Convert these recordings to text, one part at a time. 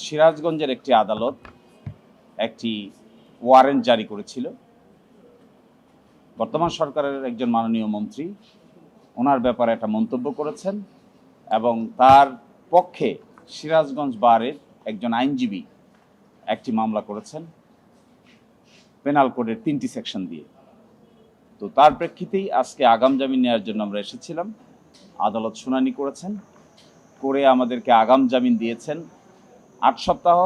সিরাজগঞ্জের একটি আদালত একটি ওয়ারেন্ট জারি করেছিল। বর্তমান সরকারের একজন মাননীয় মন্ত্রী ওনার ব্যাপারে একটা মন্তব্য করেছেন এবং তার পক্ষে সিরাজগঞ্জ বারের একজন আইনজীবী একটি মামলা করেছেন পেনাল কোডের 3টি সেকশন দিয়ে। তো তার প্রেক্ষিতেই আজকে আগাম জামিন নেওয়ার জন্য আমরা এসেছিলাম। আদালত শুনানি করেছেন, করে আমাদেরকে আগাম জামিন দিয়েছেন 8 সপ্তাহ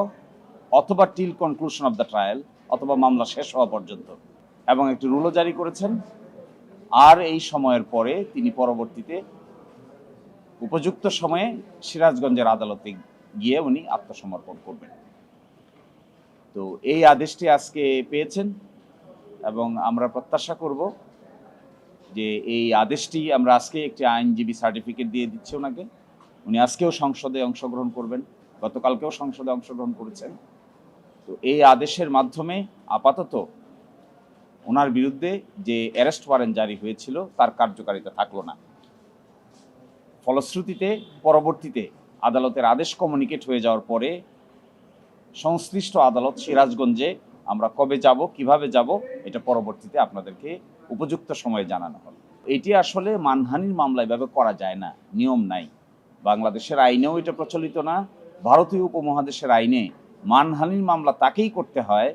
অথবা till conclusion of the trial, অথবা মামলা শেষ হওয়া পর্যন্ত, এবং একটি রুলও জারি করেছেন। আর এই সময়ের পরে তিনি পরবর্তীতে উপযুক্ত সময়ে সিরাজগঞ্জের আদালতে গিয়ে উনি আত্মসমর্পণ করবেন। তো এই আদেশটি আজকে পেয়েছেন এবং আমরা প্রত্যাশা করব যে এই আদেশটি আমরা আজকে একটি আইনজীবী সার্টিফিকেট দিয়ে দিচ্ছি ওনাকে। উনি আজকেও সংসদে অংশগ্রহণ করবেন, গতকালকেও সংসদে অংশগ্রহণ করেছেন। তো এই আদেশের মাধ্যমে আপাতত ওনার বিরুদ্ধে যে অ্যারেস্ট ওয়ারেন্ট জারি হয়েছিল তার কার্যকারিতা থাকলো না। ফলশ্রুতিতে পরবর্তীতে আদালতের আদেশ কমিউনিকেট হয়ে যাওয়ার পরে সংশ্লিষ্ট আদালত সিরাজগঞ্জে আমরা কবে যাব, কিভাবে যাব, এটা পরবর্তীতে আপনাদেরকে উপযুক্ত সময়ে জানানো হবে। এটি আসলে মানহানির মামলা এভাবে করা যায় না, নিয়ম নাই। বাংলাদেশের আইনেও এটা প্রচলিত না। ভারতীয় উপমহাদেশের আইনে মানহানির মামলা তাকেই করতে হয়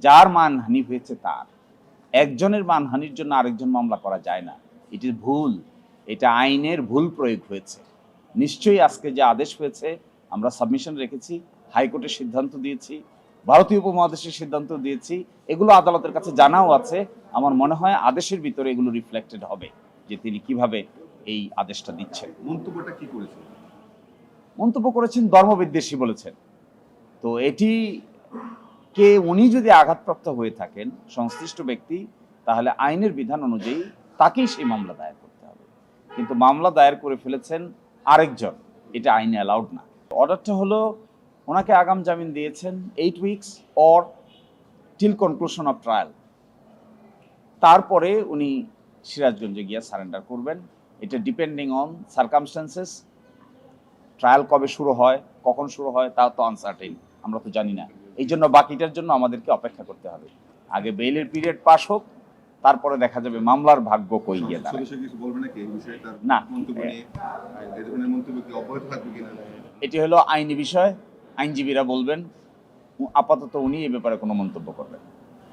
যার মানহানি হয়েছে তার। একজনের মানহানির জন্য আরেকজন মামলা করা যায় না। এটি ভুল, এটা আইনের ভুল প্রয়োগ হয়েছে। নিশ্চয়ই আজকে যে আদেশ হয়েছে আমরা সাবমিশন রেখেছি, হাইকোর্টের সিদ্ধান্ত দিয়েছি, ভারতীয় উপমহাদেশের সিদ্ধান্ত দিয়েছি, এগুলো আদালতের কাছে জানাও আছে। আমার মনে হয় আদেশের ভিতরে এগুলো রিফ্লেক্টেড হবে যে তিনি কিভাবে এই আদেশটা দিচ্ছেন। মন্তব্যটা কি করেছেন? মন্তব্য করেছেন ধর্মবিদ্বেষী বলেছেন। তো এটি কে উনি যদি আঘাতপ্রাপ্ত হয়ে থাকেন সংশ্লিষ্ট ব্যক্তি, তাহলে আইনের বিধান অনুযায়ী তাকেই সেই মামলা দায়ের করতে হবে। কিন্তু মামলা দায়ের করে ফেলেছেন আরেকজন, এটা আইনে অ্যালাউড না। অর্ডারটা হলো ওনাকে আগাম জামিন দিয়েছেন 8 weeks or till conclusion of trial. তারপরে উনি সিরাজগঞ্জে গিয়ে সারেন্ডার করবেন। এটা ডিপেন্ডিং অন সার্কামস্ট্যান্সেস। ট্রায়াল কবে শুরু হয়, কখন শুরু হয়, তা তো আনসার্টেন, আমরা তো জানি না। এই জন্য বাকিটার জন্য আমাদেরকে অপেক্ষা করতে হবে। আগে বেইলের পিরিয়ড পাস হোক, তারপরে দেখা যাবে মামলার ভাগ্য কই গিয়ে দাঁড়ায়। না, এটি হলো আইনি বিষয়, আইনজীবীরা বলবেন। আপাতত উনি এই ব্যাপারে কোনো মন্তব্য করবেন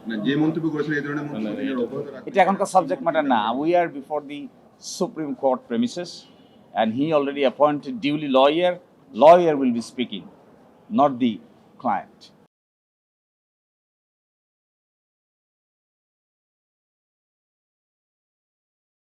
না। যে মন্তব্য করেছেন এই ধরনের মন্তব্য এটা এখনকার সাবজেক্ট ম্যাটার না। We are before the supreme court premises and he already appointed duly lawyer will be speaking, not the client.